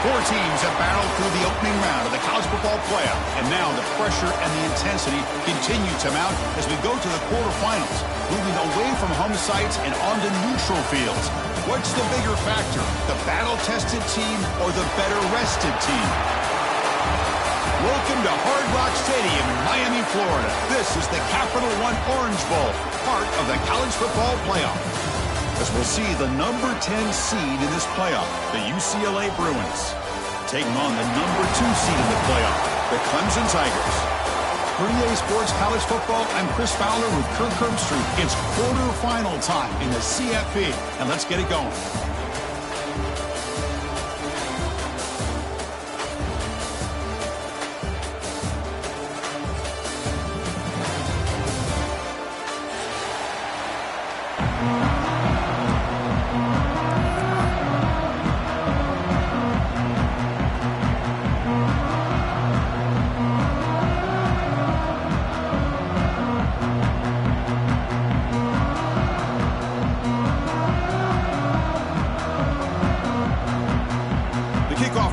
Four teams have battled through the opening round of the college football playoff, and now the pressure and the intensity continue to mount as we go to the quarterfinals, moving away from home sites and onto neutral fields. What's the bigger factor, the battle-tested team or the better-rested team? Welcome to Hard Rock Stadium in Miami, Florida. This is the Capital One Orange Bowl, part of the college football playoff. As we'll see the number 10 seed in this playoff, the UCLA Bruins, taking on the number 2 seed in the playoff, the Clemson Tigers. For EA Sports College Football, I'm Chris Fowler with Kirk Herbstreit. It's quarterfinal time in the CFP, and let's get it going.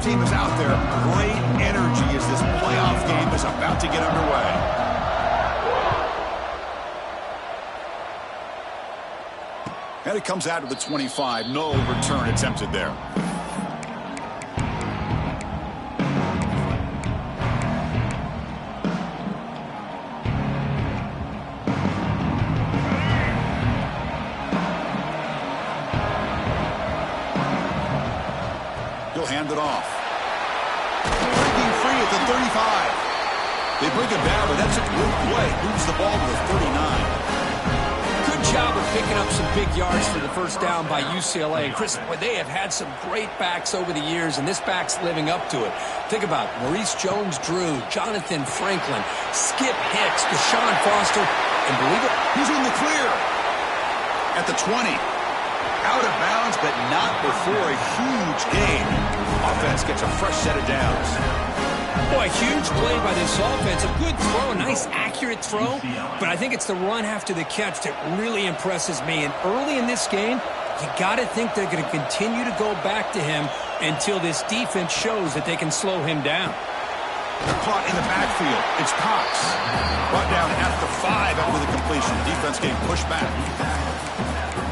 Team is out there. Great energy as this playoff game is about to get underway. And it comes out to the 25. No return attempted there. He'll hand it off. Breaking free at the 35. They bring it down, but that's a good play. Moves the ball to the 39. Good job of picking up some big yards for the first down by UCLA. And Chris, they have had some great backs over the years, and this back's living up to it. Think about Maurice Jones-Drew, Jonathan Franklin, Skip Hicks, Deshaun Foster, and believe it, he's in the clear at the 20. Out of bounds, but not before a huge gain. Offense gets a fresh set of downs. Boy, huge play by this offense. A good throw, a nice accurate throw. But I think it's the run after the catch that really impresses me. And early in this game, you got to think they're going to continue to go back to him until this defense shows that they can slow him down. They're caught in the backfield. It's Cox. Brought down at the 5 after the completion. Defense getting pushed back.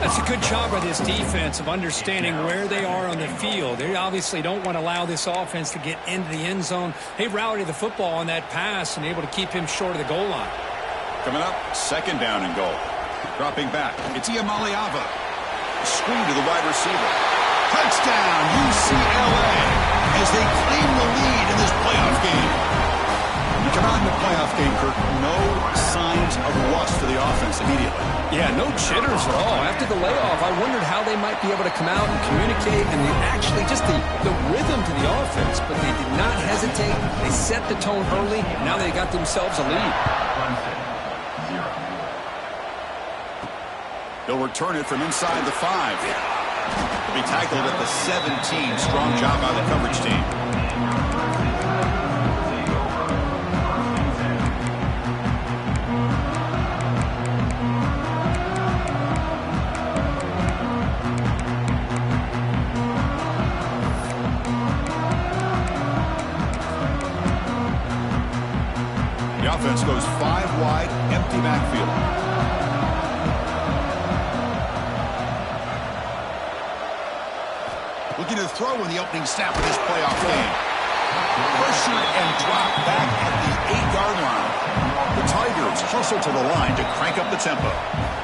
That's a good job by this defense of understanding where they are on the field. They obviously don't want to allow this offense to get into the end zone. They routed the football on that pass and able to keep him short of the goal line. Coming up, second down and goal. Dropping back, it's Iamaleava. Screen to the wide receiver. Touchdown, UCLA, as they claim the lead in this playoff game. You come out in the playoff game, Kirk, no signs of rust to the offense immediately. Yeah, no jitters at all. After the layoff, I wondered how they might be able to come out and communicate and actually just the rhythm to the offense. But they did not hesitate. They set the tone early. Now they got themselves a lead. They'll return it from inside the 5. They'll be tackled at the 17. Strong job by the coverage team. Offense goes 5 wide, empty backfield. Looking to throw in the opening snap of this playoff game. Pressure and drop back at the 8-yard line. The Tigers hustle to the line to crank up the tempo.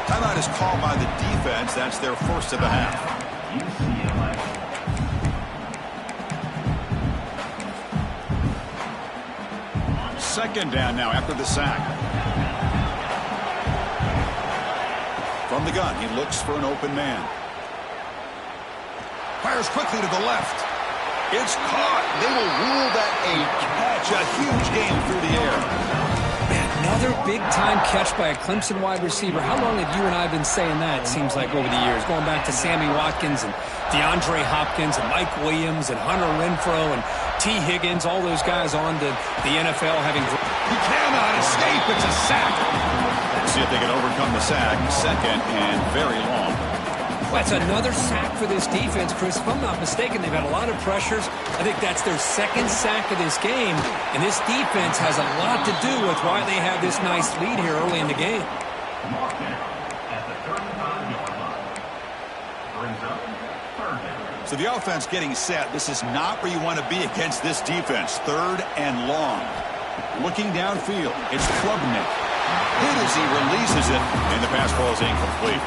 Timeout is called by the defense. That's their first of the half. Second down now after the sack. From the gun, he looks for an open man. Fires quickly to the left. It's caught. They will rule that a catch. A huge game through the air. Man, another big-time catch by a Clemson wide receiver. How long have you and I been saying that, it seems like, over the years? Going back to Sammy Watkins and DeAndre Hopkins and Mike Williams and Hunter Renfrow and T. Higgins, all those guys on to the NFL having... He cannot escape. It's a sack. Let's see if they can overcome the sack. Second and very long. Well, that's another sack for this defense, Chris. If I'm not mistaken, they've had a lot of pressures. I think that's their second sack of this game, and this defense has a lot to do with why they have this nice lead here early in the game. So the offense getting set. This is not where you want to be against this defense. 3rd and long. Looking downfield, it's Klubnik. Hit as he releases it, and the pass ball is incomplete.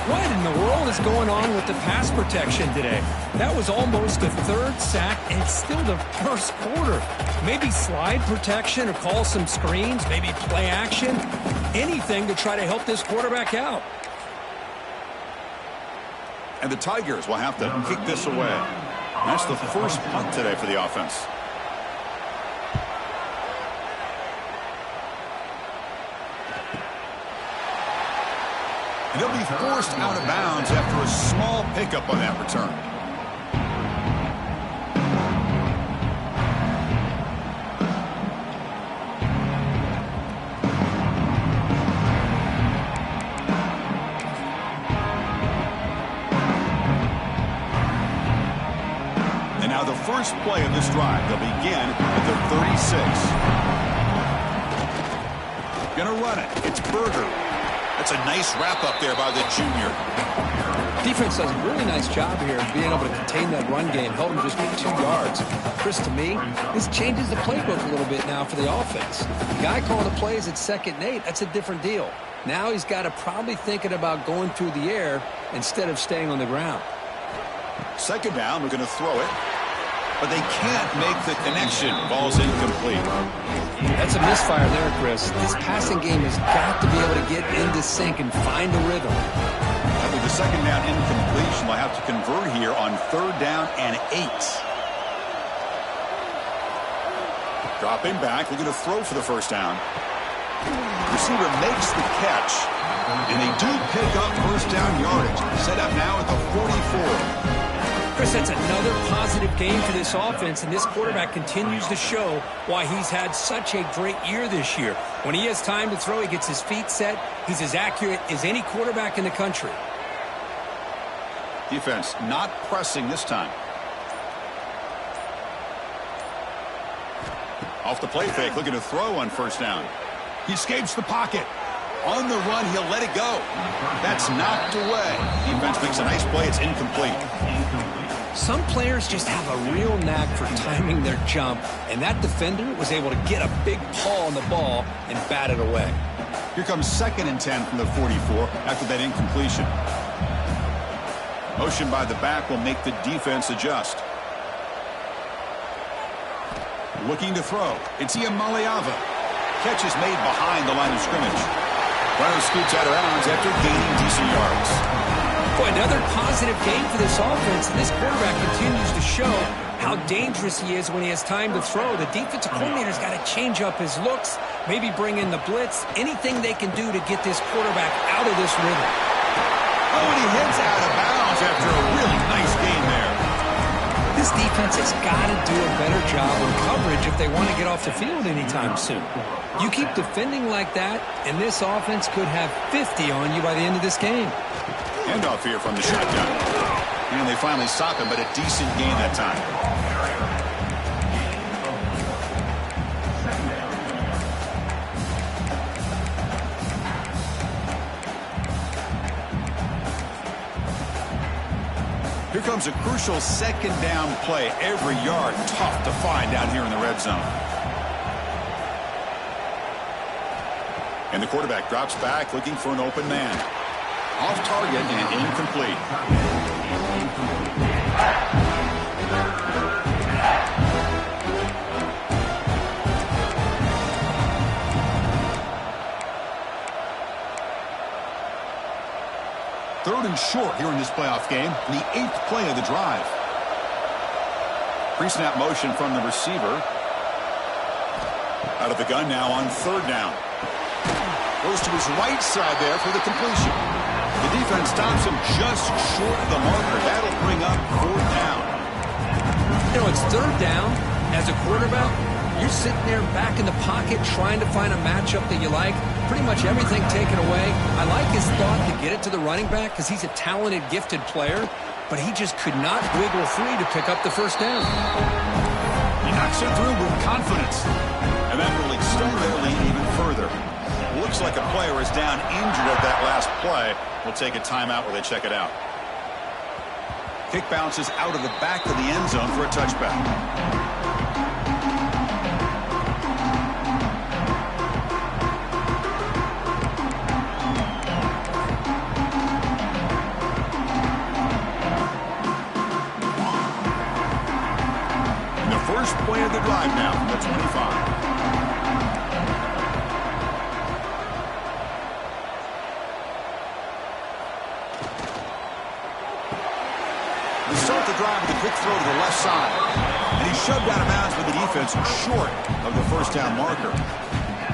What in the world is going on with the pass protection today? That was almost a 3rd sack, and it's still the 1st quarter. Maybe slide protection or call some screens, maybe play action, anything to try to help this quarterback out. And the Tigers will have to kick this away. That's the first punt today for the offense. And they'll be forced out of bounds after a small pickup on that return. And now the first play of this drive. They'll begin at the 36. Gonna run it. It's Berger. That's a nice wrap-up there by the junior. Defense does a really nice job here of being able to contain that run game, held him just with 2 yards. Chris, to me, this changes the playbook a little bit now for the offense. The guy calling the plays at 2nd and 8, that's a different deal. Now he's got to probably thinking about going through the air instead of staying on the ground. 2nd down, we're going to throw it. But they can't make the connection. Ball's incomplete. That's a misfire there, Chris. This passing game has got to be able to get into sync and find a rhythm. After the 2nd down incompletion, they'll have to convert here on 3rd down and 8. Dropping back, looking to throw for the 1st down. Receiver makes the catch, and they do pick up 1st down yardage. Set up now at the 44. Chris, that's another positive game for this offense, and this quarterback continues to show why he's had such a great year this year. When he has time to throw, he gets his feet set. He's as accurate as any quarterback in the country. Defense not pressing this time. Off the play fake, looking to throw on 1st down. He escapes the pocket. On the run, he'll let it go. That's knocked away. Defense makes a nice play. It's incomplete. Some players just have a real knack for timing their jump, and that defender was able to get a big paw on the ball and bat it away. Here comes 2nd and 10 from the 44 after that incompletion. Motion by the back will make the defense adjust. Looking to throw. It's Ncaa. Catch is made behind the line of scrimmage. Runner scoots out of bounds after gaining decent yards. Boy, another positive game for this offense. This quarterback continues to show how dangerous he is when he has time to throw. The defensive coordinator's got to change up his looks, maybe bring in the blitz, anything they can do to get this quarterback out of this rhythm. Oh, and he heads out of bounds after a really nice game there. This defense has got to do a better job in coverage if they want to get off the field anytime soon. You keep defending like that, and this offense could have 50 on you by the end of this game. Handoff here from the shotgun. And they finally stop him, but a decent gain that time. Here comes a crucial 2nd down play. Every yard tough to find down here in the red zone. And the quarterback drops back looking for an open man. Off target and incomplete. Third and short here in this playoff game. The 8th play of the drive. Pre-snap motion from the receiver. Out of the gun now on 3rd down. Goes to his right side there for the completion. The defense stops him just short of the marker. That'll bring up 4th down. You know, it's 3rd down. As a quarterback, You're sitting there back in the pocket trying to find a matchup that you like. Pretty much everything taken away. I like his thought to get it to the running back because he's a talented, gifted player, but he just could not wiggle free to pick up the first down. He knocks it through with confidence, and that will extend their lead even further. Looks like a player is down injured at that last play. We'll take a timeout while they check it out. Kick bounces out of the back of the end zone for a touchback. First play of the drive now from the 25. They start the drive with a quick throw to the left side. And he's shoved out of bounds with the defense short of the first down marker.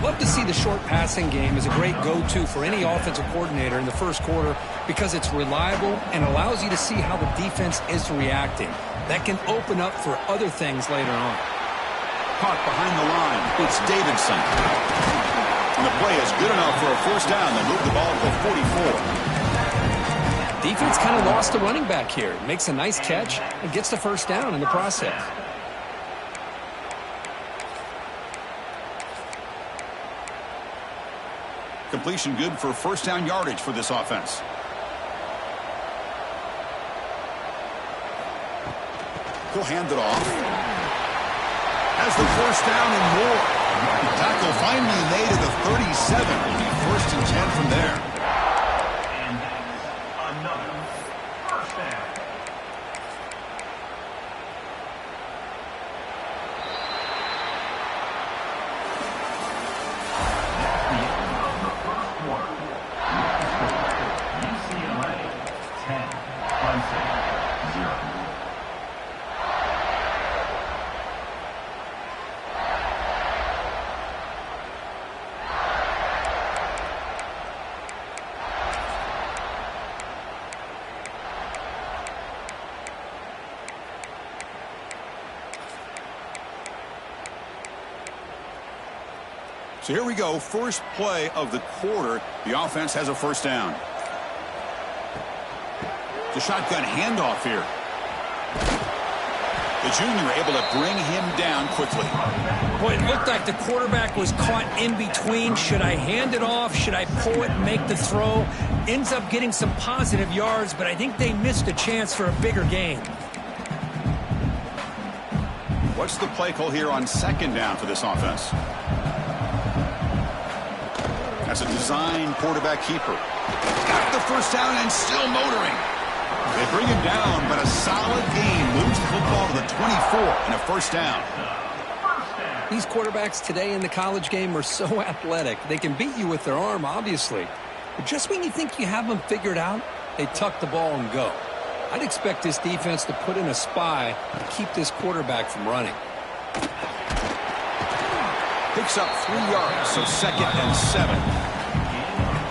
Love to see the short passing game as a great go-to for any offensive coordinator in the first quarter because it's reliable and allows you to see how the defense is reacting. That can open up for other things later on. Caught behind the line. It's Davidson. And the play is good enough for a first down. They move the ball to the 44. Defense kind of lost the running back here. Makes a nice catch and gets the first down in the process. Completion good for first down yardage for this offense. He'll hand it off. Has the first down and more. Tackle finally made at the 37. It'll be first and 10 from there. And another first down. That's the end of the first quarter. UCLA 10, Clemson 0. So here we go, first play of the quarter. The offense has a first down. The shotgun handoff here. The junior able to bring him down quickly. Boy, it looked like the quarterback was caught in between. Should I hand it off? Should I pull it and make the throw? Ends up getting some positive yards, but I think they missed a chance for a bigger gain. What's the play call here on second down for this offense? That's a design quarterback keeper. Got the first down and still motoring. They bring him down, but a solid gain moves the football to the 24 and a first down. These quarterbacks today in the college game are so athletic. They can beat you with their arm, obviously. But just when you think you have them figured out, they tuck the ball and go. I'd expect this defense to put in a spy to keep this quarterback from running. Picks up 3 yards, so second and 7.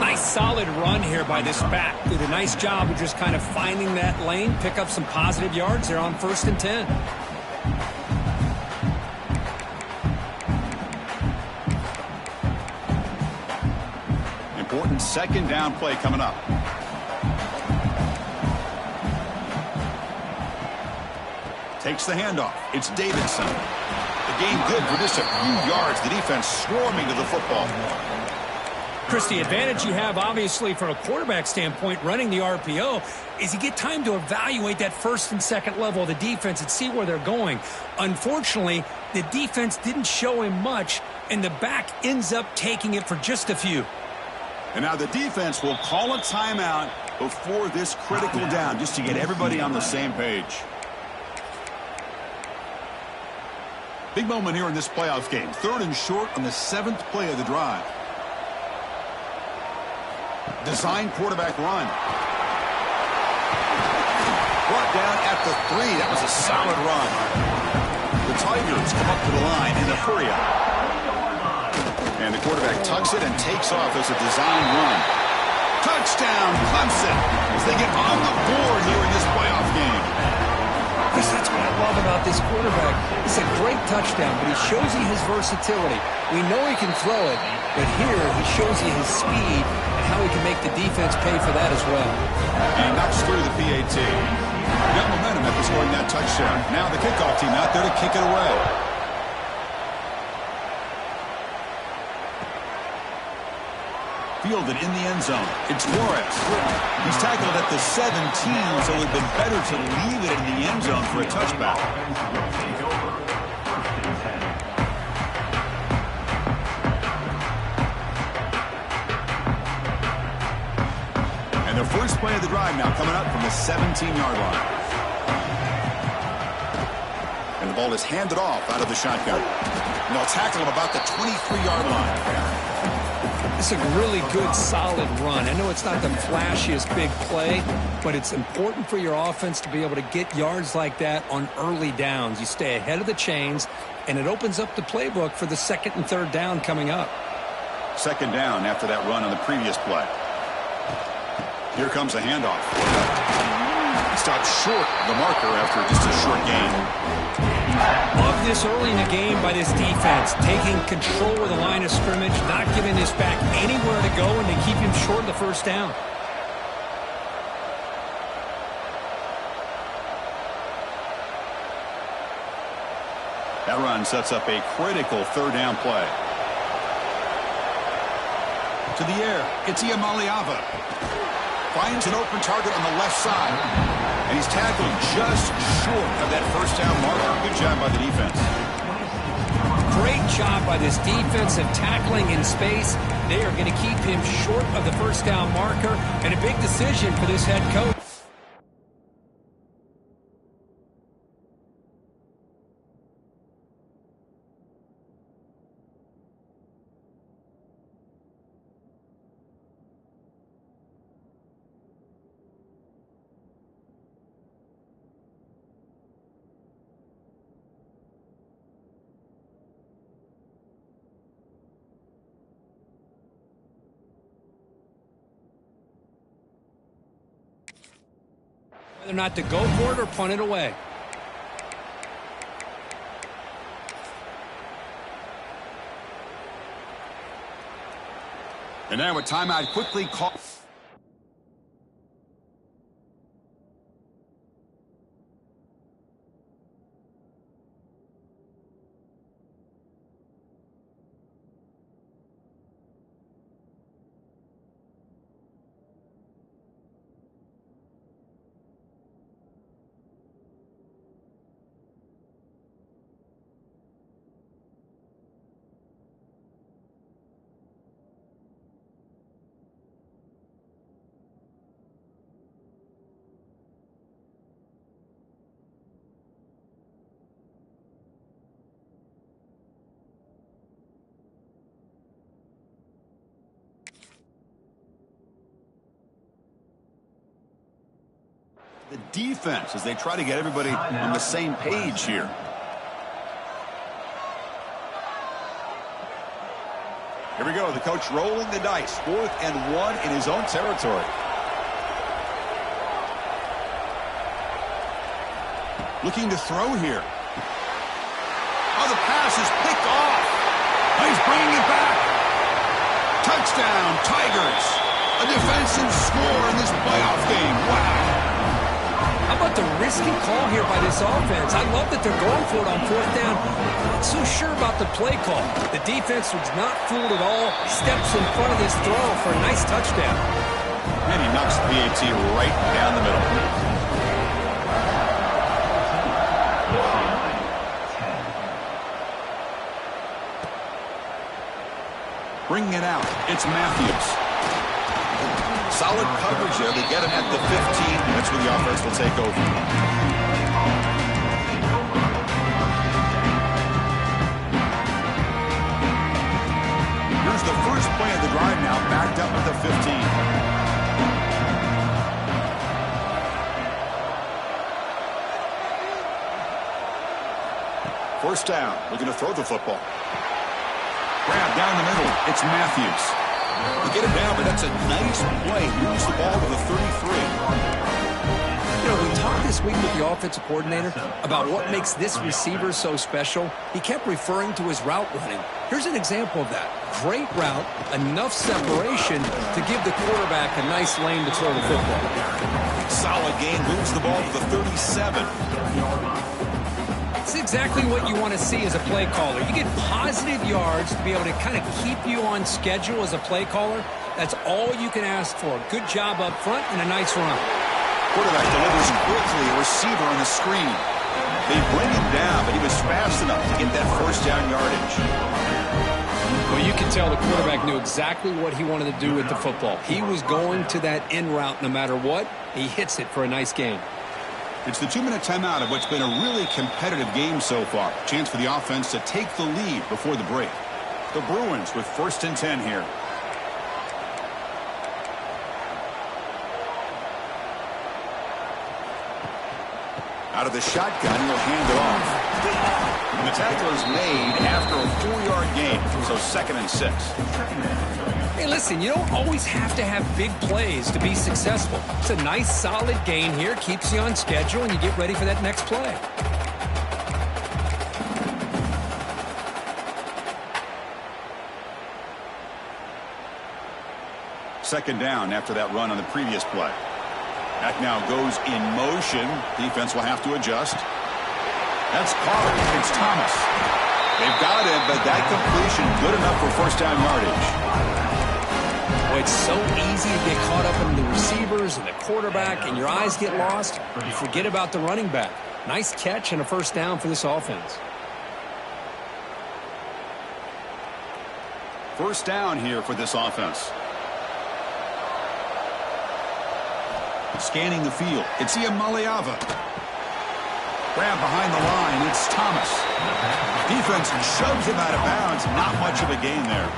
Nice solid run here by this back. Did a nice job of just kind of finding that lane, pick up some positive yards. They're on first and 10. Important second down play coming up. Takes the handoff. It's Davidson. The game good for just a few yards. The defense swarming to the football. Chris, the advantage you have, obviously, from a quarterback standpoint, running the RPO, is you get time to evaluate that first and second level of the defense and see where they're going. Unfortunately, the defense didn't show him much, and the back ends up taking it for just a few. And now the defense will call a timeout before this critical down, just to get everybody on the same page. Big moment here in this playoff game. Third and short on the 7th play of the drive. Design quarterback run. Brought down at the 3. That was a solid run. The Tigers come up to the line in a hurry up. And the quarterback tucks it and takes off as a design run. Touchdown, Clemson, as they get on the board here in this playoff game. That's what I love about this quarterback. It's a great touchdown, but he shows you his versatility. We know he can throw it, but here he shows you his speed and how he can make the defense pay for that as well. And he knocks through the PAT. Got momentum after scoring that touchdown. Now the kickoff team out there to kick it away. Fielded in the end zone. It's Flores. He's tackled at the 17, so it would have been better to leave it in the end zone for a touchback. And their first play of the drive now coming up from the 17-yard line. And the ball is handed off out of the shotgun. And they'll tackle him about the 23-yard line. It's a really good, solid run. I know it's not the flashiest big play, but it's important for your offense to be able to get yards like that on early downs. You stay ahead of the chains, and it opens up the playbook for the second and third down coming up. Second down after that run on the previous play. Here comes a handoff. Stopped short of the marker after just a short gain. Love this early in the game by this defense, taking control of the line of scrimmage, not giving this back anywhere to go, and they keep him short of the first down. That run sets up a critical third down play. To the air, it's Iamaleava. Finds an open target on the left side. And he's tackled just short of that first down marker. Good job by the defense. Great job by this defensive tackling in space. They are going to keep him short of the first down marker. And a big decision for this head coach. Whether or not to go for it or punt it away. And now a timeout quickly called. The defense as they try to get everybody on the same page here. Here we go. The coach rolling the dice. 4th and 1 in his own territory. Looking to throw here. Oh, the pass is picked off. Oh, he's bringing it back. Touchdown, Tigers. A defensive score in this playoff game. Wow. How about the risky call here by this offense? I love that they're going for it on 4th down. Not so sure about the play call. The defense was not fooled at all. Steps in front of this throw for a nice touchdown. And he knocks the PAT right down the middle. Bringing it out. It's Matthews. Solid coverage there. They get him at the 15. That's where the offense will take over. Here's the first play of the drive now, backed up at the 15. First down. Looking to throw the football. Grab down the middle. It's Matthews. They get it down, but that's a nice play. Moves the ball to the 33. You know, we talked this week with the offensive coordinator about what makes this receiver so special. He kept referring to his route running. Here's an example of that. Great route, enough separation to give the quarterback a nice lane to throw the football. Solid gain, moves the ball to the 37. It's exactly what you want to see as a play caller. You get positive yards to be able to kind of keep you on schedule as a play caller. That's all you can ask for. Good job up front and a nice run. Quarterback delivers quickly, a receiver on the screen. They bring him down, but he was fast enough to get that first down yardage. Well, you can tell the quarterback knew exactly what he wanted to do with the football. He was going to that in route no matter what. He hits it for a nice gain. It's the 2-minute timeout of what's been a really competitive game so far. Chance for the offense to take the lead before the break. The Bruins with 1st and 10 here. Out of the shotgun, he'll hand it off. And the tackle is made after a 4-yard gain, so 2nd and 6. Hey, listen, you don't always have to have big plays to be successful. It's a nice, solid gain here, keeps you on schedule, and you get ready for that next play. Second down after that run on the previous play. Back now goes in motion. Defense will have to adjust. That's caught. It's Thomas. They've got it, but that completion good enough for first down yardage. Well, it's so easy to get caught up in the receivers and the quarterback, and your eyes get lost. You forget about the running back. Nice catch and a first down for this offense. First down here for this offense. Scanning the field. It's Ncaa. Grab behind the line. It's Thomas. Defense shoves him out of bounds. Not much of a gain there.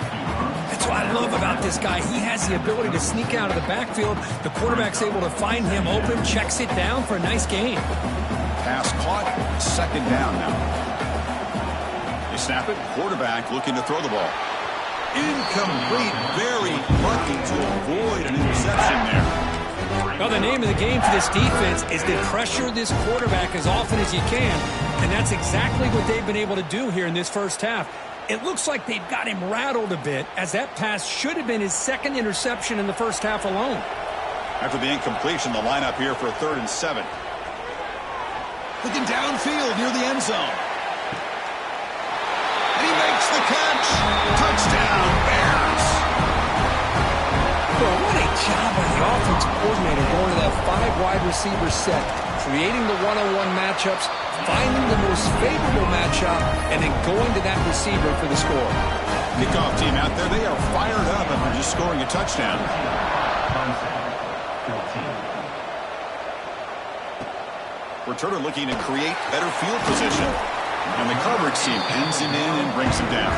That's what I love about this guy. He has the ability to sneak out of the backfield. The quarterback's able to find him open, checks it down for a nice gain. Pass caught. Second down now. They snap it. Quarterback looking to throw the ball. Incomplete. Very lucky to avoid an interception there. Well, the name of the game for this defense is to pressure this quarterback as often as you can, and that's exactly what they've been able to do here in this first half. It looks like they've got him rattled a bit, as that pass should have been his 2nd interception in the first half alone. After the incompletion, the lineup here for 3rd and 7. Looking downfield near the end zone. And he makes the catch. Touchdown, Bears. Well, what a job by the offensive coordinator going to that 5 wide receiver set, creating the one-on-one matchups, finding the most favorable matchup, and then going to that receiver for the score. Kickoff team out there, they are fired up after just scoring a touchdown. Returner looking to create better field position. And the coverage team pins him in and brings him down.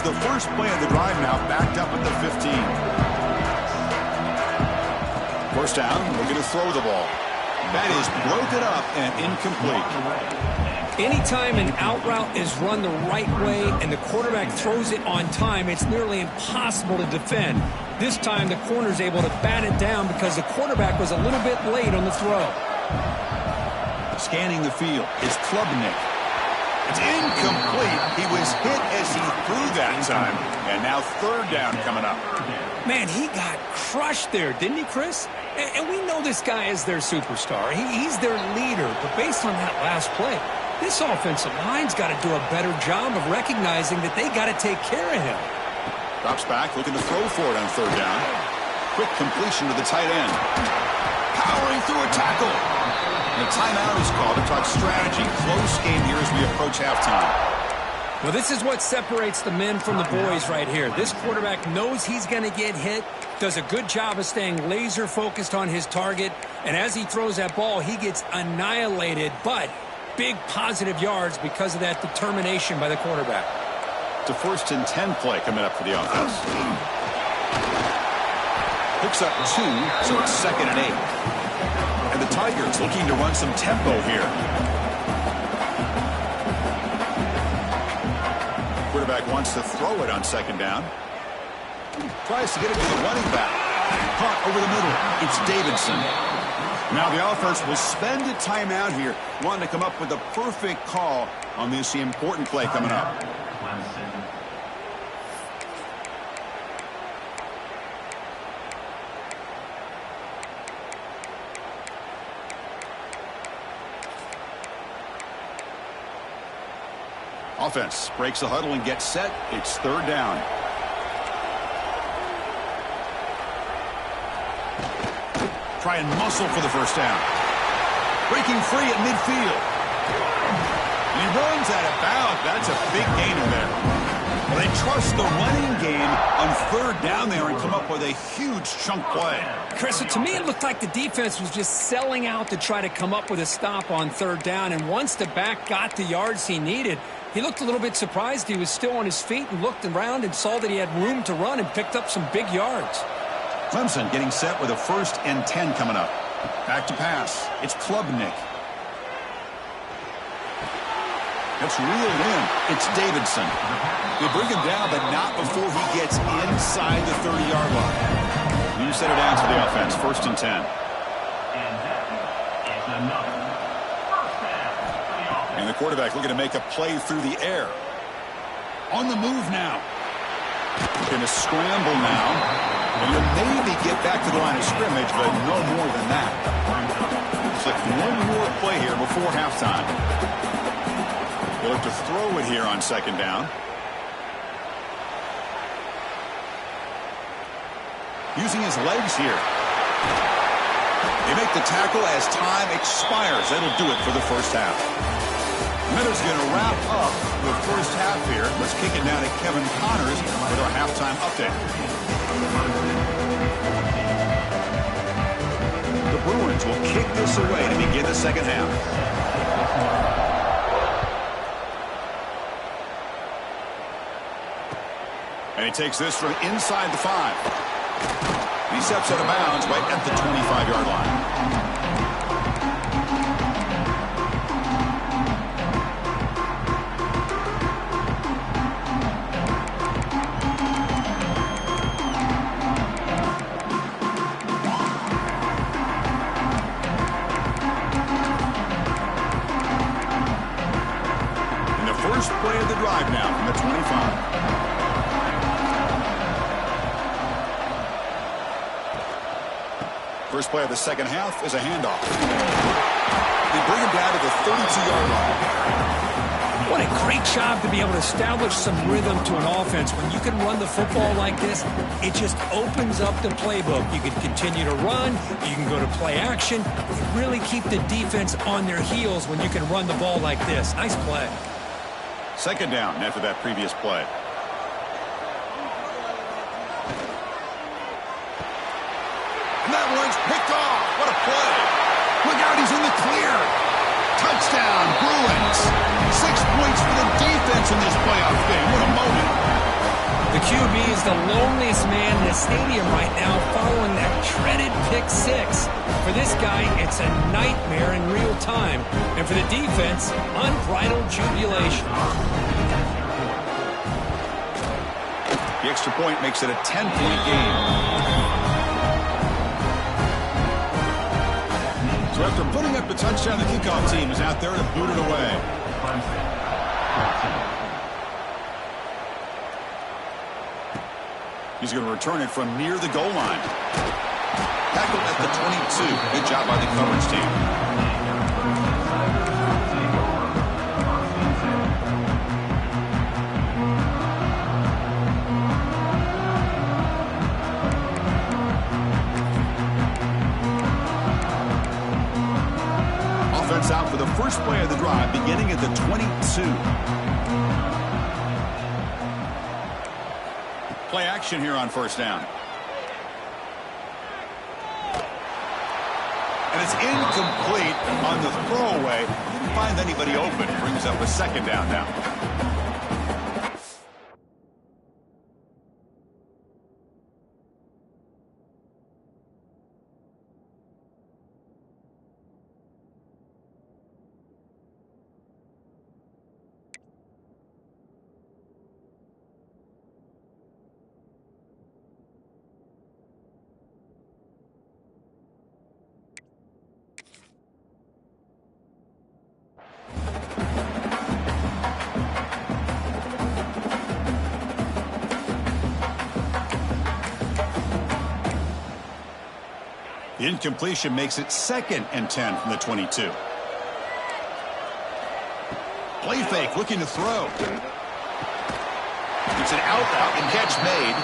The first play of the drive now backed up at the 15. First down, looking to throw the ball. That is broken up and incomplete. Anytime an out route is run the right way and the quarterback throws it on time, it's nearly impossible to defend. This time the corner's able to bat it down because the quarterback was a little bit late on the throw. Scanning the field is Klubnik. It's incomplete. He was hit as he threw that time. And now 3rd down coming up. Man, he got crushed there, didn't he, Chris? And we know this guy is their superstar. He's their leader. But based on that last play, this offensive line's got to do a better job of recognizing that they got to take care of him. Drops back, looking to throw for it on 3rd down. Quick completion to the tight end. Powering through a tackle. And a timeout is called to talk strategy. Close game here as we approach halftime. Well, this is what separates the men from the boys right here. This quarterback knows he's going to get hit, does a good job of staying laser focused on his target, and as he throws that ball, he gets annihilated, but big positive yards because of that determination by the quarterback. It's a 1st and 10 play coming up for the offense. Picks up 2, so it's 2nd and 8. And the Tigers looking to run some tempo here. Quarterback wants to throw it on second down. Tries to get it to the running back. Caught over the middle. It's Davidson. Now the offense will spend a timeout here, wanting to come up with the perfect call on this important play coming up. Offense breaks the huddle and gets set. It's third down. Try and muscle for the first down. Breaking free at midfield. And he runs out of bounds. That's a big gainer there. Well, they trust the running game on third down there and come up with a huge chunk play. Chris, to me it looked like the defense was just selling out to try to come up with a stop on third down. And once the back got the yards he needed, he looked a little bit surprised. He was still on his feet and looked around and saw that he had room to run and picked up some big yards. Clemson getting set with a 1st and 10 coming up. Back to pass. It's Klubnik. That's reeled in. It's Davidson. They bring him down, but not before he gets inside the 30-yard line. You set it down to the offense. 1st and 10. And that is another first down for the offense. And the quarterback looking to make a play through the air. On the move now. Going to scramble now. And he'll maybe get back to the line of scrimmage, but no more than that. It's like one more play here before halftime. He'll have to throw it here on second down. Using his legs here. They make the tackle as time expires. That'll do it for the first half. Miller's going to wrap up the first half here. Let's kick it now to Kevin Connors with our halftime update. The Bruins will kick this away to begin the second half. And he takes this from inside the 5. He steps out of bounds right at the 25-yard line. Play of the drive now from the 25. First play of the second half is a handoff. They bring him down to the 32-yard line. What a great job to be able to establish some rhythm to an offense. When you can run the football like this, it just opens up the playbook. You can continue to run. You can go to play action. You really keep the defense on their heels when you can run the ball like this. Nice play. Second down after that previous play. And that one's picked off. What a play. Look out, he's in the clear. Touchdown, Bruins. 6 points for the defense in this playoff game. What a moment. The QB is the loneliest man in the stadium right now following that dreaded pick 6. For this guy, it's a nightmare in real time. And for the defense, unbridled jubilation. The extra point makes it a 10-point game. So after putting up the touchdown, the kickoff team is out there to boot it away. He's going to return it from near the goal line. Tackled at the 22. Good job by the coverage team. Offense out for the first play of the drive, beginning at the 22. Play action here on first down. And it's incomplete on the throwaway. Didn't find anybody open. Brings up a second down now. The incompletion makes it 2nd and 10 from the 22. Play fake, looking to throw. It's an out route and catch made.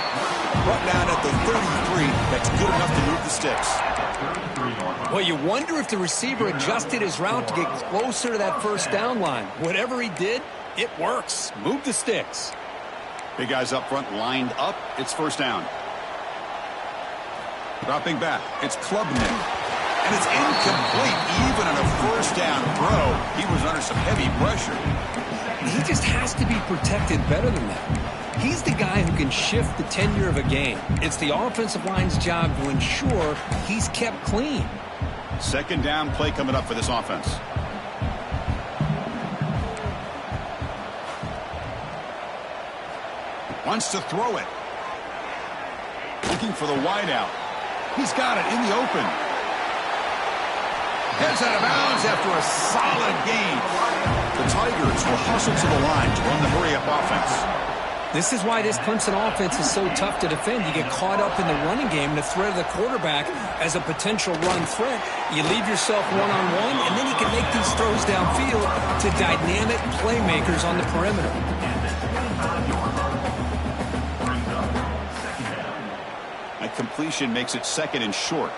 Brought down at the 33. That's good enough to move the sticks. Well, you wonder if the receiver adjusted his route to get closer to that first down line. Whatever he did, it works. Move the sticks. Big guys up front lined up. It's first down. Dropping back. It's Klubnik. And it's incomplete. Even on a first down throw, he was under some heavy pressure. He just has to be protected better than that. He's the guy who can shift the tenure of a game. It's the offensive line's job to ensure he's kept clean. Second down play coming up for this offense. Wants to throw it. Looking for the wideout. He's got it in the open. Heads out of bounds after a solid gain. The Tigers will hustle to the line to run the hurry-up offense. This is why this Clemson offense is so tough to defend. You get caught up in the running game and the threat of the quarterback as a potential run threat. You leave yourself one-on-one, and then you can make these throws downfield to dynamic playmakers on the perimeter. That completion makes it 2nd and short.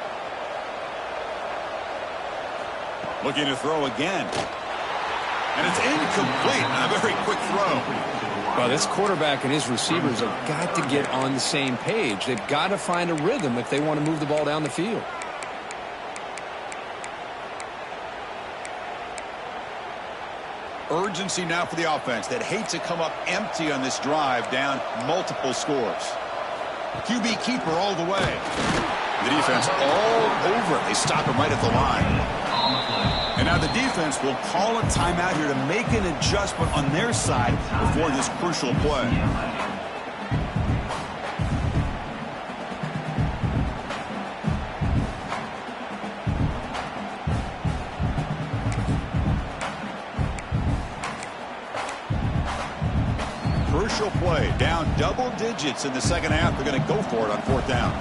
Looking to throw again. And it's incomplete. A very quick throw. Well, this quarterback and his receivers have got to get on the same page. They've got to find a rhythm if they want to move the ball down the field. Urgency now for the offense that hate to come up empty on this drive, down multiple scores. QB keeper all the way. The defense all over it. They stop him right at the line. And now the defense will call a timeout here to make an adjustment on their side before this crucial play. Crucial play. Down double digits in the second half. They're going to go for it on 4th down.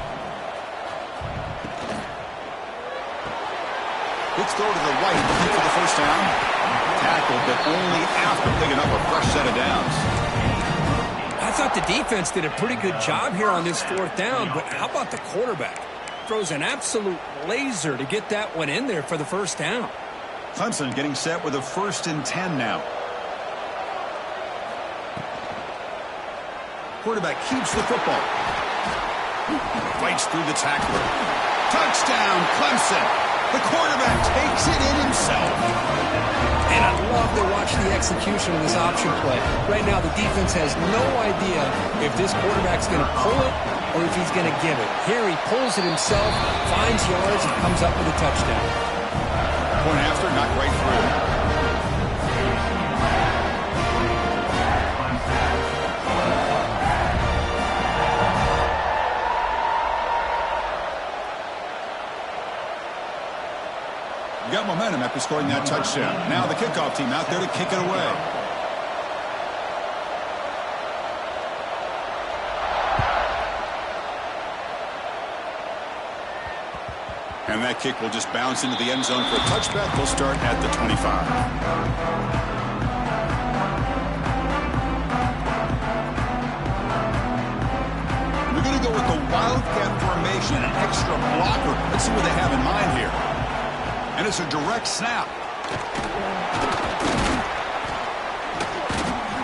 Let's throw to the right, looking for the first down. Tackled, but only after picking up a fresh set of downs. I thought the defense did a pretty good job here on this 4th down, but how about the quarterback? Throws an absolute laser to get that one in there for the first down. Clemson getting set with a 1st and 10 now. Quarterback keeps the football. Fights through the tackler. Touchdown, Clemson. The quarterback takes it in himself. And I love to watch the execution of this option play. Right now, the defense has no idea if this quarterback's going to pull it or if he's going to give it. Here, he pulls it himself, finds yards, and comes up with a touchdown. Point after, knocked right through. Got momentum after scoring that touchdown. Now the kickoff team out there to kick it away. And that kick will just bounce into the end zone for a touchback. They'll start at the 25. We're going to go with the wildcat formation, an extra blocker. Let's see what they have in mind here. And it's a direct snap.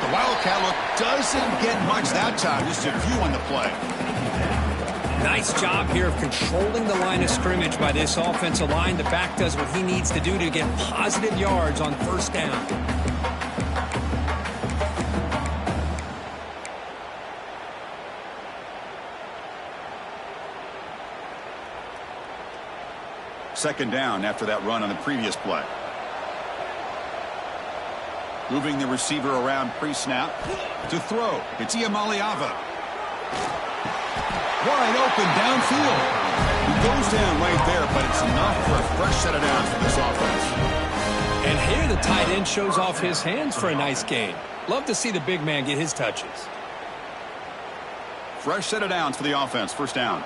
The wildcat look doesn't get much that time. Just a few on the play. Nice job here of controlling the line of scrimmage by this offensive line. The back does what he needs to do to get positive yards on first down. Second down after that run on the previous play. Moving the receiver around pre-snap to throw. It's Iamaleava. Wide open downfield. He goes down right there, but it's enough for a fresh set of downs for this offense. And here the tight end shows off his hands for a nice gain. Love to see the big man get his touches. Fresh set of downs for the offense. First down.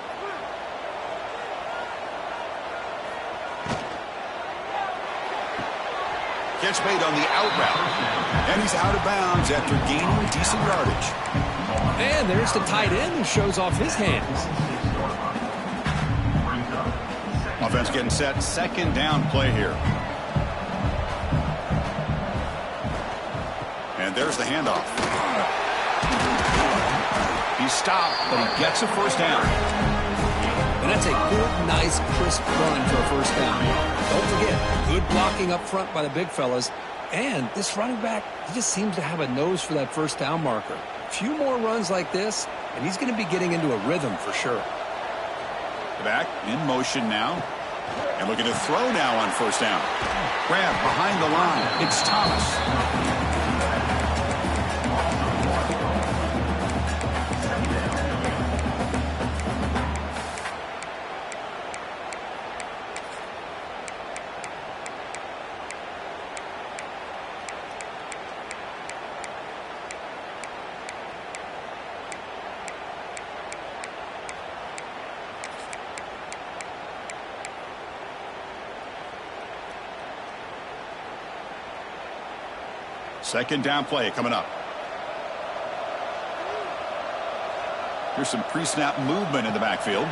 Catch made on the out route. And he's out of bounds after gaining decent yardage. And there's the tight end who shows off his hands. Offense getting set. Second down play here. And there's the handoff. He's stopped, but he gets a first down. And that's a good, nice, crisp run for a first down. Don't forget, good blocking up front by the big fellas. And this running back, he just seems to have a nose for that first down marker. A few more runs like this, and he's going to be getting into a rhythm for sure. The back in motion now. And looking to throw now on first down. Grab behind the line. It's Thomas. Second down play coming up. Here's some pre-snap movement in the backfield.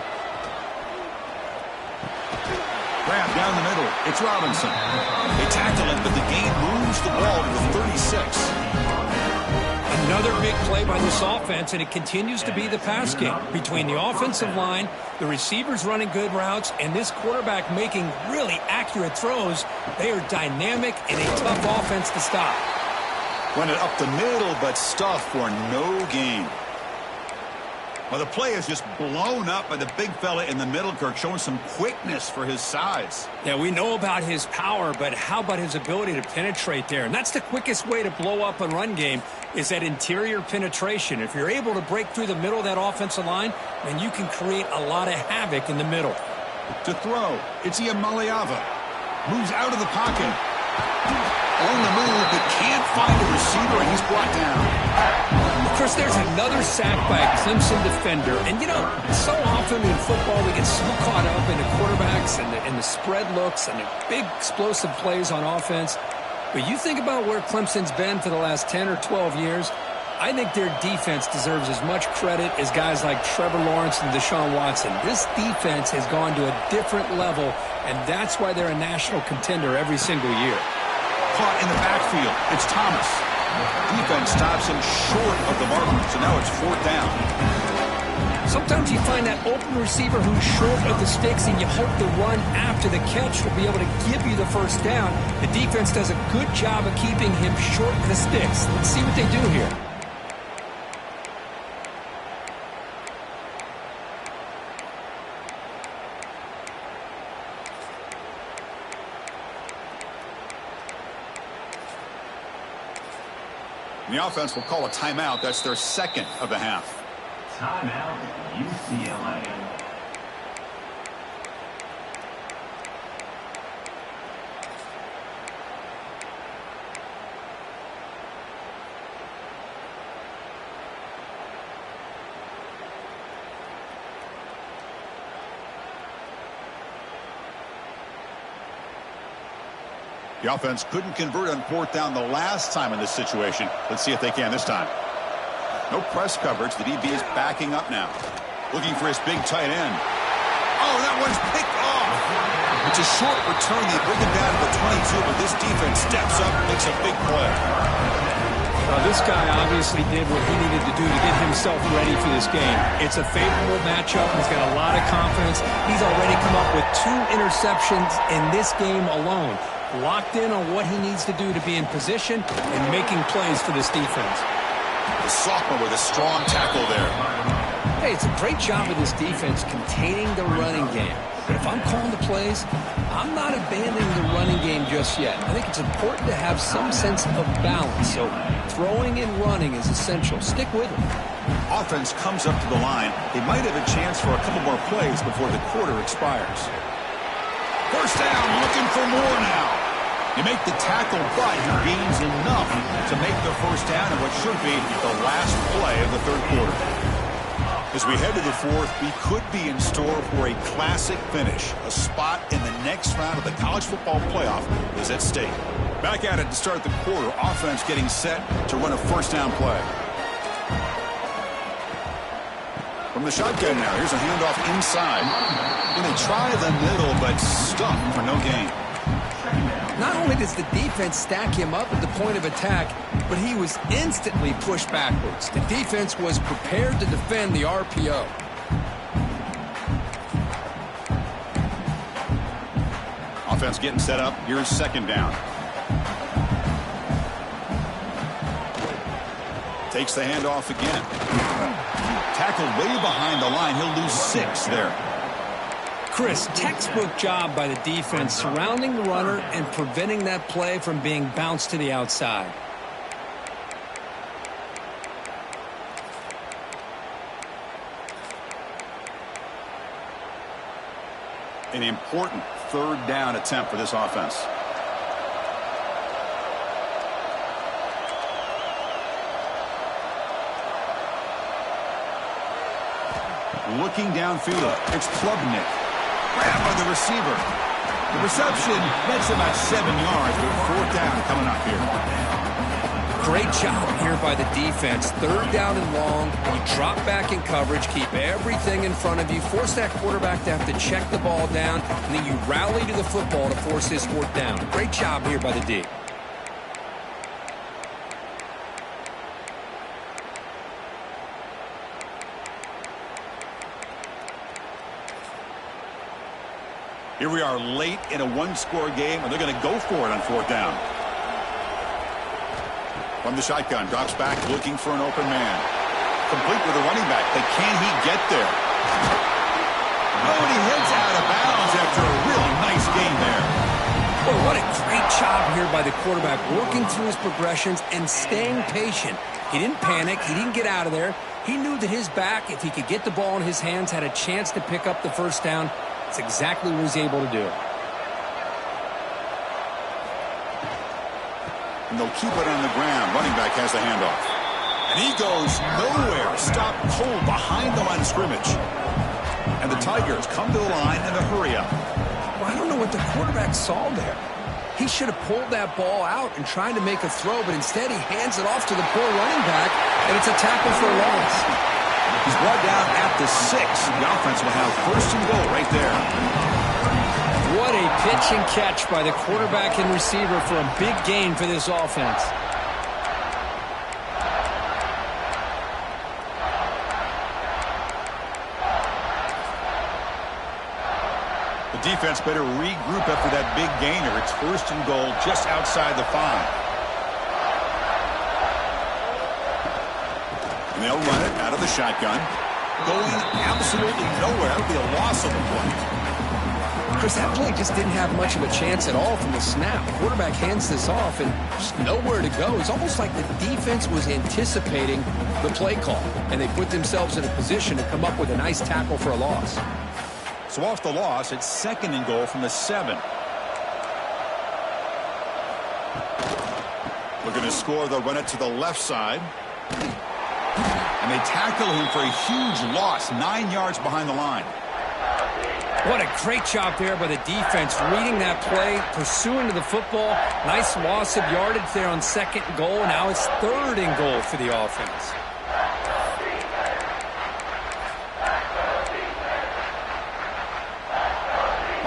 Grab down the middle. It's Robinson. They tackle him, but the gain moves the ball to the 36. Another big play by this offense, and it continues to be the pass game. Between the offensive line, the receivers running good routes, and this quarterback making really accurate throws, they are dynamic and a tough offense to stop. Run it up the middle, but stuff for no gain. Well, the play is just blown up by the big fella in the middle, Kirk, showing some quickness for his size. Yeah, we know about his power, but how about his ability to penetrate there? And that's the quickest way to blow up a run game, is that interior penetration. If you're able to break through the middle of that offensive line, then you can create a lot of havoc in the middle. To throw, it's Ncaa. Moves out of the pocket. On the move, but can't find a receiver, and he's brought down. Of course, there's another sack by a Clemson defender. And, you know, so often in football we get so caught up in the quarterbacks and the spread looks and the big explosive plays on offense. But you think about where Clemson's been for the last 10 or 12 years, I think their defense deserves as much credit as guys like Trevor Lawrence and Deshaun Watson. This defense has gone to a different level, and that's why they're a national contender every single year. Caught in the backfield. It's Thomas. Defense stops him short of the marker, so now it's fourth down. Sometimes you find that open receiver who's short of the sticks, and you hope the run after the catch will be able to give you the first down. The defense does a good job of keeping him short of the sticks. Let's see what they do here. The offense will call a timeout. That's their second of the half. Timeout, UCLA. The offense couldn't convert on fourth down the last time in this situation. Let's see if they can this time. No press coverage. The DB is backing up now. Looking for his big tight end. Oh, that one's picked off. It's a short return. They bring him down to the 22, but this defense steps up and makes a big play. This guy obviously did what he needed to do to get himself ready for this game. It's a favorable matchup. He's got a lot of confidence. He's already come up with 2 interceptions in this game alone. Locked in on what he needs to do to be in position and making plays for this defense. The sophomore with a strong tackle there. Hey, it's a great job of this defense containing the running game. But if I'm calling the plays, I'm not abandoning the running game just yet. I think it's important to have some sense of balance. So throwing and running is essential. Stick with it. Offense comes up to the line. They might have a chance for a couple more plays before the quarter expires. First down, looking for more now. You make the tackle, but he gains enough to make the first down in what should be the last play of the third quarter. As we head to the fourth, we could be in store for a classic finish. A spot in the next round of the college football playoff is at stake. Back at it to start the quarter. Offense getting set to run a first down play. From the shotgun now, here's a handoff inside. And they try the middle, but stuck for no gain. Not only does the defense stack him up at the point of attack, but he was instantly pushed backwards. The defense was prepared to defend the RPO. Offense getting set up. Here's second down. Takes the handoff again. Tackled way behind the line. He'll lose 6 there. Chris, textbook job by the defense surrounding the runner and preventing that play from being bounced to the outside. An important third down attempt for this offense. Looking downfield, it's Klubnik. Grab by the receiver. The reception nets him at 7 yards, but fourth down coming up here. Great job here by the defense. Third down and long. You drop back in coverage, keep everything in front of you, force that quarterback to have to check the ball down, and then you rally to the football to force his fourth down. Great job here by the D. Here we are late in a one-score game, and they're going to go for it on fourth down. From the shotgun, drops back, looking for an open man. Complete with a running back, but can he get there? Oh, and he heads out of bounds after a really nice game there. Boy, what a great job here by the quarterback, working through his progressions and staying patient. He didn't panic. He didn't get out of there. He knew that his back, if he could get the ball in his hands, had a chance to pick up the first down. That's exactly what he's able to do. And they'll keep it on the ground. Running back has the handoff. And he goes nowhere. Stopped cold behind the line of scrimmage. And the Tigers come to the line in a hurry-up. Well, I don't know what the quarterback saw there. He should have pulled that ball out and tried to make a throw, but instead he hands it off to the poor running back, and it's a tackle for a loss. He's brought down at the 6. The offense will have first and goal right there. What a pitch and catch by the quarterback and receiver for a big gain for this offense. The defense better regroup after that big gainer. It's first and goal just outside the 5. And they'll run it out of the shotgun. Going absolutely nowhere. That'll be a loss of a point. Chris, that play just didn't have much of a chance at all from the snap. Quarterback hands this off and just nowhere to go. It's almost like the defense was anticipating the play call, and they put themselves in a position to come up with a nice tackle for a loss. So off the loss, it's second and goal from the 7. Looking to score, they'll run it to the left side. And they tackle him for a huge loss, 9 yards behind the line. What a great job there by the defense, reading that play, pursuing to the football. Nice loss of yardage there on second and goal. Now it's third and goal for the offense.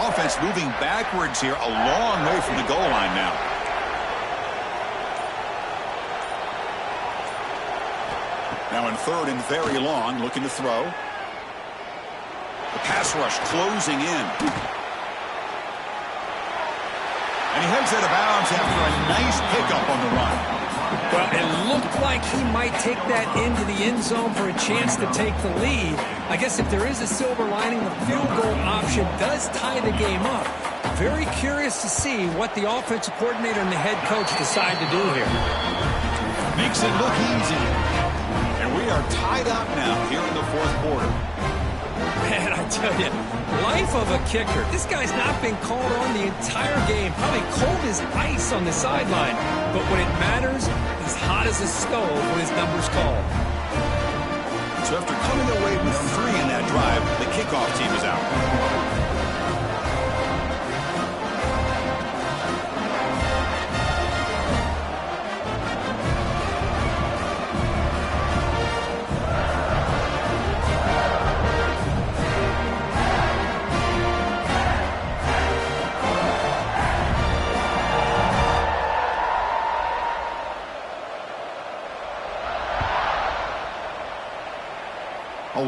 Offense moving backwards here, a long way from the goal line now. Now in third and very long, looking to throw. The pass rush closing in. And he heads out of bounds after a nice pickup on the run. Well, it looked like he might take that into the end zone for a chance to take the lead. I guess if there is a silver lining, the field goal option does tie the game up. Very curious to see what the offensive coordinator and the head coach decide to do here. Makes it look easy. And we are tied up now here in the fourth quarter. Man, I tell you, life of a kicker. This guy's not been called on the entire game. Probably cold as ice on the sideline. But when it matters, he's hot as a stove when his number's called. So after coming away with 3 in that drive, the kickoff team is out.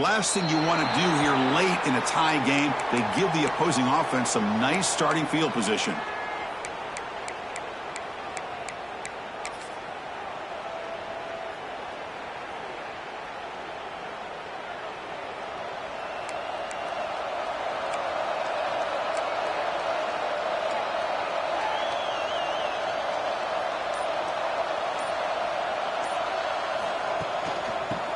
last thing you want to do here late in a tie game, they give the opposing offense some nice starting field position.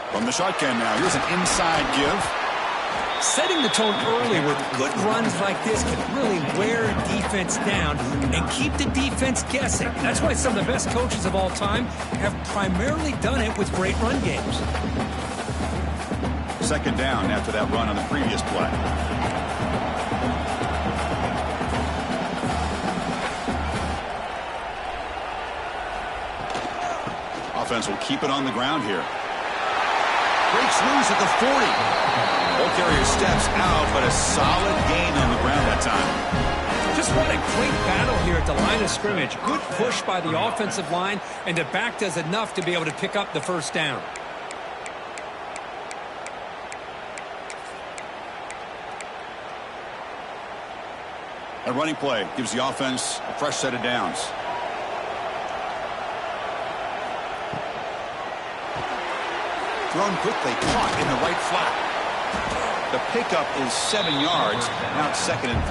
From the shotgun now, here's an inside give. Setting the tone early with good runs like this can really wear defense down and keep the defense guessing. That's why some of the best coaches of all time have primarily done it with great run games. Second down after that run on the previous play. Offense will keep it on the ground here. Breaks loose at the 40. Ball carrier steps out, but a solid gain on the ground that time. Just what a great battle here at the line of scrimmage. Good push by the offensive line, and the back does enough to be able to pick up the first down. A running play gives the offense a fresh set of downs. Thrown quickly, caught in the right flat. The pickup is 7 yards. Now it's 2nd and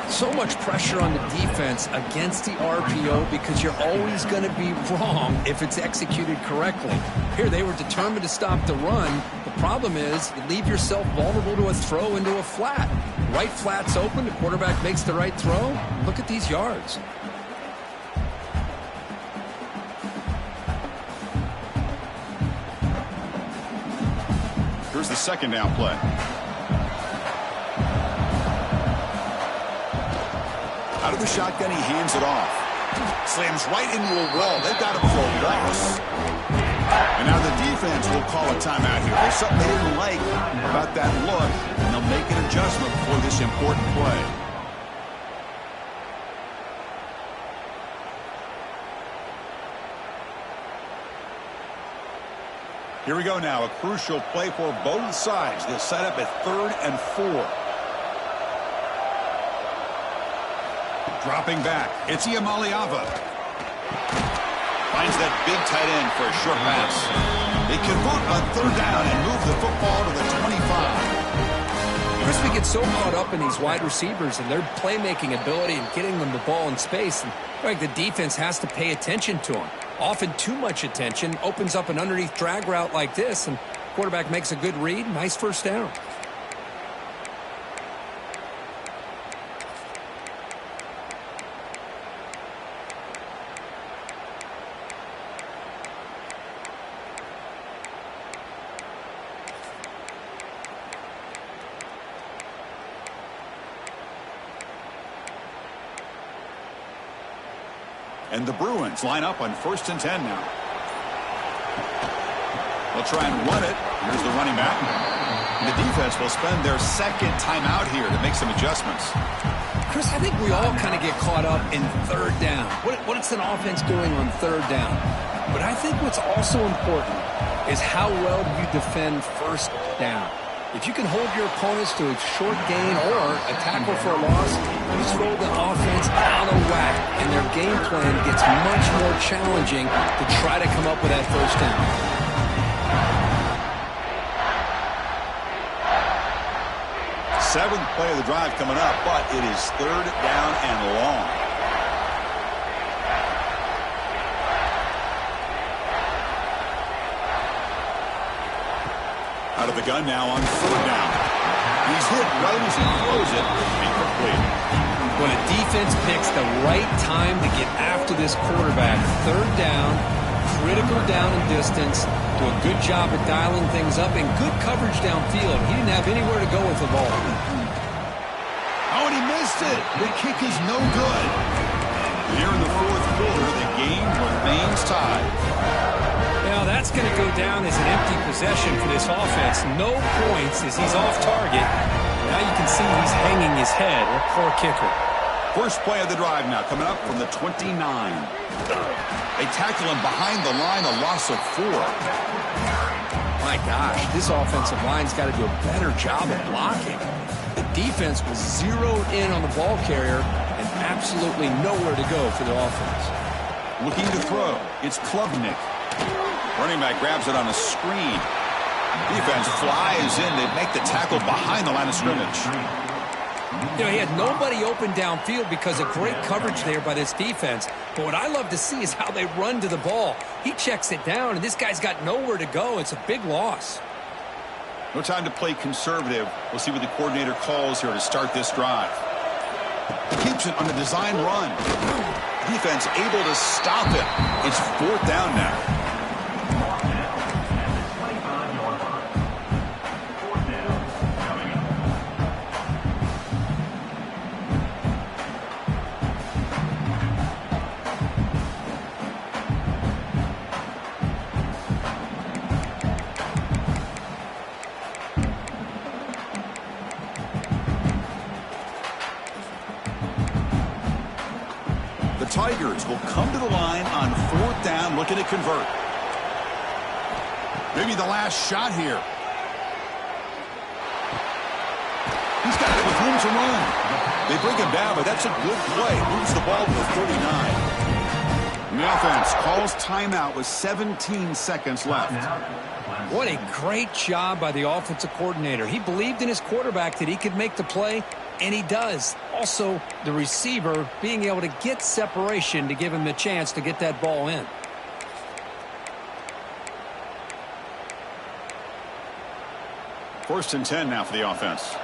3. So much pressure on the defense against the RPO because you're always going to be wrong if it's executed correctly. Here they were determined to stop the run. The problem is you leave yourself vulnerable to a throw into a flat. Right flat's open. The quarterback makes the right throw. Look at these yards. Here's the second down play. Out of the shotgun, he hands it off. Slams right into a wall. They've got him for a loss. And now the defense will call a timeout here. There's something they didn't like about that look, and they'll make an adjustment for this important play. Here we go now, a crucial play for both sides. They'll set up at 3rd and 4. Dropping back, it's Ncaa. Finds that big tight end for a short pass. They convert on 3rd down and move the football to the 25. Chris, we get so caught up in these wide receivers and their playmaking ability and getting them the ball in space. And like the defense has to pay attention to them. Often too much attention opens up an underneath drag route like this, and quarterback makes a good read. Nice first down. And the Bruins line up on 1st and 10 now. They'll try and run it. Here's the running back. And the defense will spend their second timeout here to make some adjustments. Chris, I think we all kind of get caught up in 3rd down. What's an offense doing on 3rd down? But I think what's also important is how well you defend 1st down. If you can hold your opponents to a short gain or a tackle for a loss, you throw the offense out of whack, and their game plan gets much more challenging to try to come up with that 1st down. Seventh play of the drive coming up, but it is 3rd down and long. Out of the gun now on 4th down. He's hit right as he throws it. Incomplete. When a defense picks the right time to get after this quarterback, 3rd down, critical down and distance, do a good job of dialing things up, and good coverage downfield. He didn't have anywhere to go with the ball. Oh, and he missed it. The kick is no good. Here in the 4th quarter, the game remains tied. Now that's going to go down as an empty possession for this offense. No points as he's off target. Now you can see he's hanging his head. A poor kicker. First play of the drive now coming up from the 29. They tackle him behind the line, a loss of 4. On My gosh, this offensive line's got to do a better job of blocking. The defense was zeroed in on the ball carrier and absolutely nowhere to go for the offense. Looking to throw. It's Klubnik. Running back grabs it on a screen. Defense flies in. They make the tackle behind the line of scrimmage. You know, he had nobody open downfield because of great coverage there by this defense. But what I love to see is how they run to the ball. He checks it down, and this guy's got nowhere to go. It's a big loss. No time to play conservative. We'll see what the coordinator calls here to start this drive. Keeps it on the design run. Defense able to stop it. It's 4th down now. Tigers will come to the line on 4th down, looking to convert. Maybe the last shot here. He's got it with room to run. They bring him down, but that's a good play. Moves the ball to the 39. And the offense calls timeout with 17 seconds left. What a great job by the offensive coordinator. He believed in his quarterback that he could make the play, and he does. Also, the receiver being able to get separation to give him the chance to get that ball in. First and 10 now for the offense.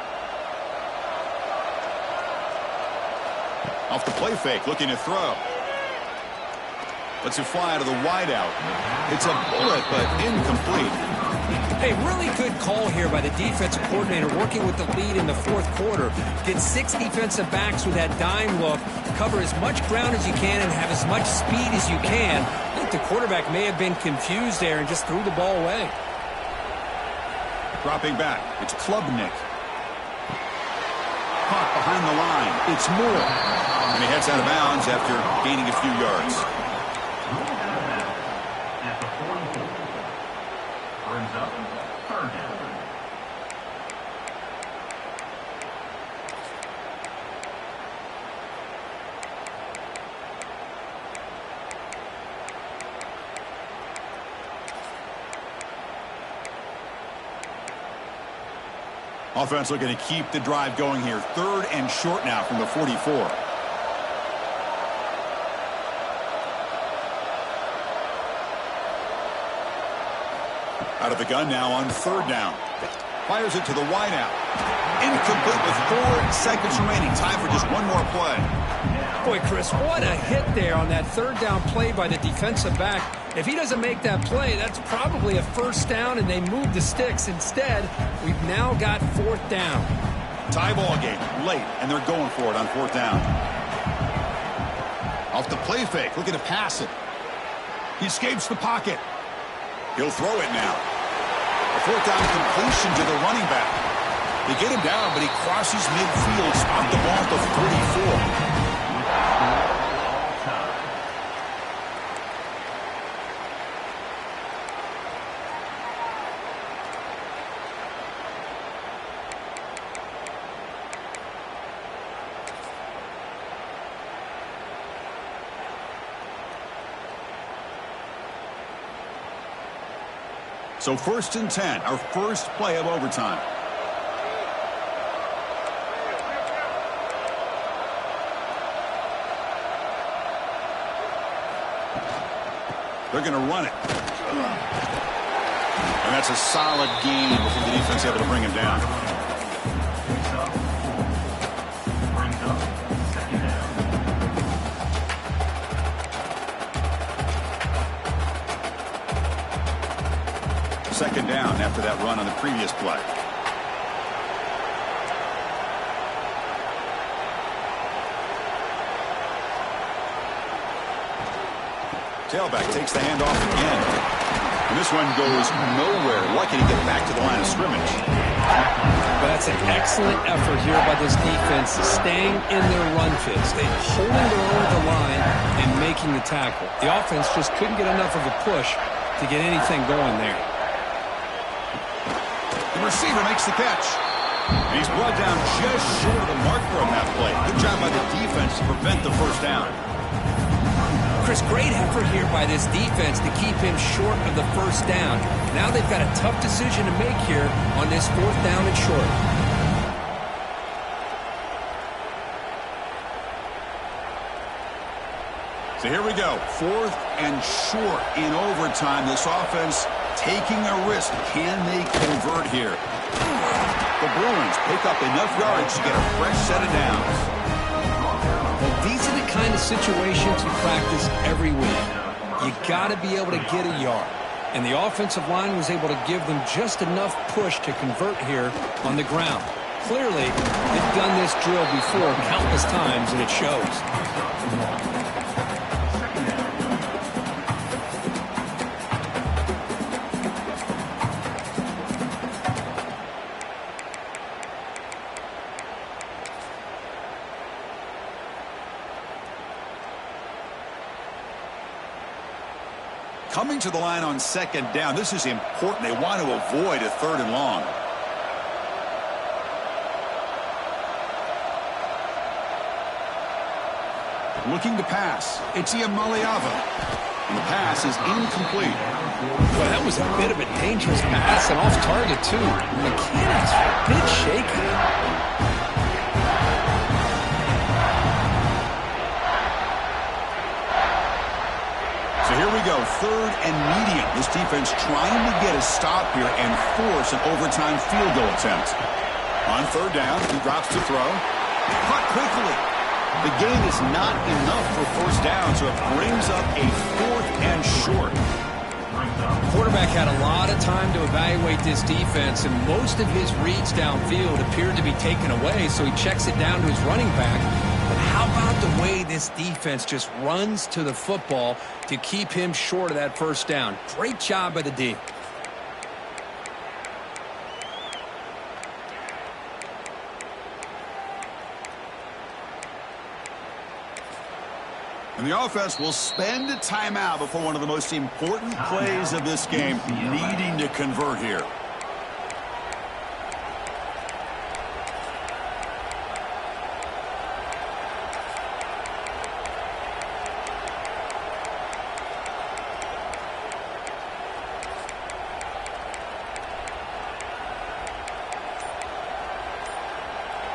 Off the play fake, looking to throw. Lets it fly to the wideout. It's a bullet, but incomplete. Hey, really good call here by the defensive coordinator working with the lead in the 4th quarter. Get 6 defensive backs with that dime look. Cover as much ground as you can and have as much speed as you can. I think the quarterback may have been confused there and just threw the ball away. Dropping back. It's Klubnik. Caught behind the line. It's Moore. And he heads out of bounds after gaining a few yards. At the 44. Brings up 3rd down. Offense looking to keep the drive going here. 3rd and short now from the 44. Out of the gun now on 3rd down. Fires it to the wideout. Incomplete with 4 seconds remaining. Time for just one more play. Boy, Chris, what a hit there on that 3rd down play by the defensive back. If he doesn't make that play, that's probably a 1st down, and they move the sticks. Instead, we've now got 4th down. Tie ball game, late, and they're going for it on 4th down. Off the play fake, looking to pass it. He escapes the pocket. He'll throw it now. A 4th down completion to the running back. They get him down, but he crosses midfield, spot the ball at the 34. So 1st and 10, our first play of overtime. They're going to run it. And that's a solid gain before the defense able to bring him down. Brings up 2nd down. Second down after that run on the previous play. Tailback takes the handoff again. And this one goes nowhere. Lucky to get back to the line of scrimmage. But that's an excellent effort here by this defense, staying in their run fits. They holding their own at the line and making the tackle. The offense just couldn't get enough of a push to get anything going there. receiver makes the catch. And he's brought down just short of the marker on that play. Good job by the defense to prevent the first down. Chris, great effort here by this defense to keep him short of the first down. Now they've got a tough decision to make here on this 4th down and short. So here we go. 4th and short in overtime. This offense taking a risk. Can they convert here? The Bruins pick up enough yardage to get a fresh set of downs. Well, these are the kind of situations you practice every week. You got to be able to get a yard. And the offensive line was able to give them just enough push to convert here on the ground. Clearly, they've done this drill before countless times, and it shows. Coming to the line on 2nd down. This is important. They want to avoid a 3rd and long. Looking to pass. It's Ncaa. And the pass is incomplete. Well, that was a bit of a dangerous pass and off target, too. The mechanics are a bit shaky. Here we go, 3rd and medium. This defense trying to get a stop here and force an overtime field goal attempt. On 3rd down, he drops to throw. Caught quickly. The gain is not enough for 1st down, so it brings up a 4th and short. Quarterback had a lot of time to evaluate this defense, and most of his reads downfield appeared to be taken away, so he checks it down to his running back. But how about the way this defense just runs to the football to keep him short of that 1st down? Great job by the D. And the offense will spend a timeout before one of the most important plays of this game, needing to convert here.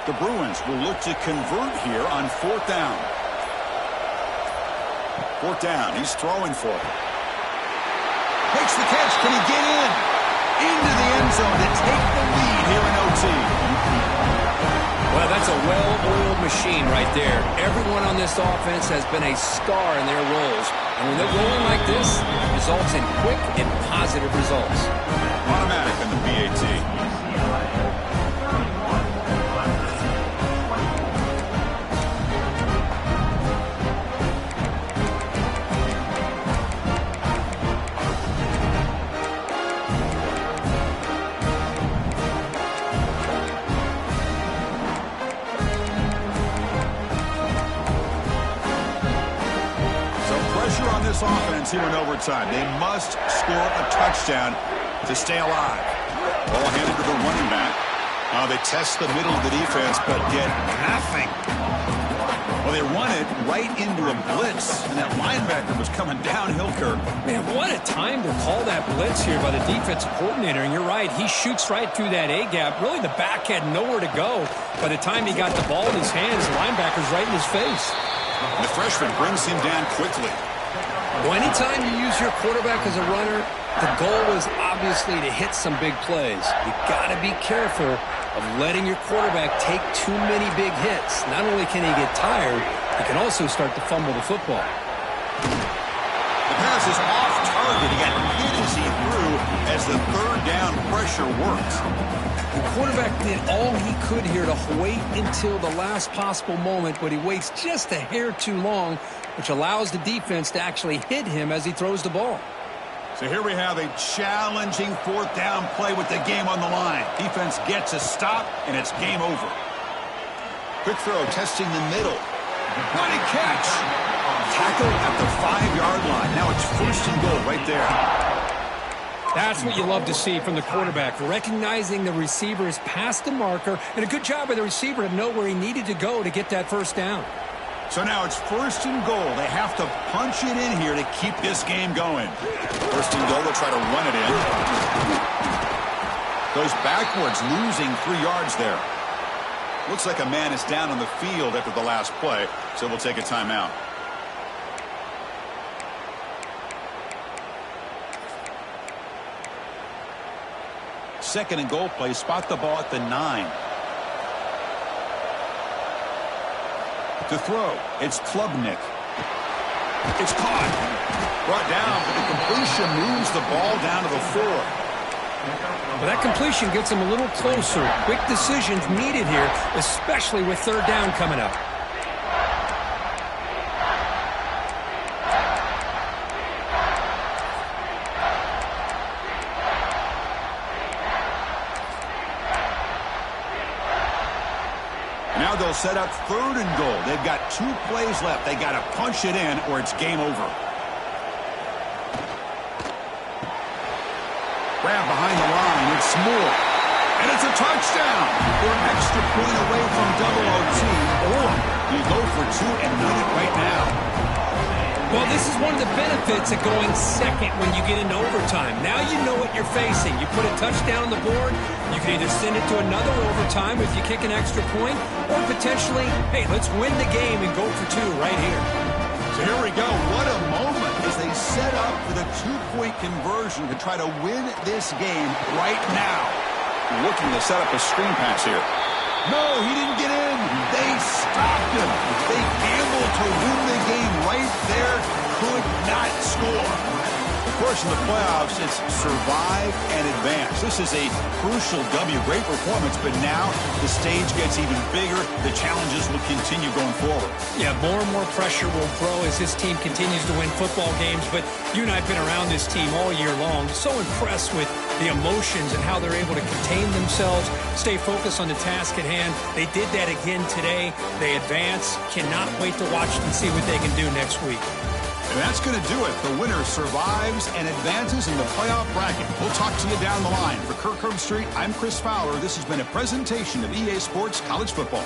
The Bruins will look to convert here on 4th down. 4th down, he's throwing for it. Makes the catch, can he get in? Into the end zone to take the lead here in OT. Well, that's a well-oiled machine right there. Everyone on this offense has been a star in their roles. And when they're rolling like this, it results in quick and positive results. Automatic in the BAT. On this offense here in overtime. They must score a touchdown to stay alive. Ball handed to the running back. They test the middle of the defense, but get nothing. Well, they run it right into a blitz, and that linebacker was coming downhill, Kirk. Man, what a time to call that blitz here by the defensive coordinator. And you're right, he shoots right through that A-gap. Really, the back had nowhere to go. By the time he got the ball in his hands, the linebacker's right in his face. And the freshman brings him down quickly. Well, anytime you use your quarterback as a runner, the goal is obviously to hit some big plays. You got to be careful of letting your quarterback take too many big hits. Not only can he get tired, he can also start to fumble the football. The pass is off target. He got hit as he threw as the 3rd down pressure worked. The quarterback did all he could here to wait until the last possible moment, but he waits just a hair too long, which allows the defense to actually hit him as he throws the ball. So here we have a challenging 4th down play with the game on the line. Defense gets a stop, and it's game over. Quick throw, testing the middle. What a catch! Tackle at the 5-yard line. Now it's 1st and goal right there. That's what you love to see from the quarterback, recognizing the receiver is past the marker, and a good job by the receiver to know where he needed to go to get that first down. So now it's 1st and goal. They have to punch it in here to keep this game going. 1st and goal, they'll try to run it in. Goes backwards, losing 3 yards there. Looks like a man is down on the field after the last play, so we'll take a timeout. Second and goal play, spot the ball at the 9. To throw, it's Klubnik. It's caught. Brought down, but the completion moves the ball down to the 4. Well, that completion gets him a little closer. Quick decisions needed here, especially with 3rd down coming up. Now they'll set up 3rd and goal. They've got 2 plays left. They got to punch it in or it's game over. Grab behind the line. It's Moore. And it's a touchdown. They're an extra point away from double OT. Or you go for 2 and win it right now. Well, this is one of the benefits of going second when you get into overtime. Now you know what you're facing. You put a touchdown on the board, you can either send it to another overtime if you kick an extra point, or potentially, hey, let's win the game and go for 2 right here. So here we go. What a moment as they set up for the 2-point conversion to try to win this game right now. Looking to set up a screen pass here. No, he didn't get in. They stopped him. They gambled to win the game right there. Could not score. Of course, in the playoffs, it's survive and advance. This is a crucial W. Great performance, but now the stage gets even bigger. The challenges will continue going forward. Yeah, more and more pressure will grow as this team continues to win football games. But you and I have been around this team all year long. So impressed with the emotions and how they're able to contain themselves, stay focused on the task at hand. They did that again today. They advance. Cannot wait to watch and see what they can do next week. And that's going to do it. The winner survives and advances in the playoff bracket. We'll talk to you down the line. For Kirk Herbstreit, I'm Chris Fowler. This has been a presentation of EA Sports College Football.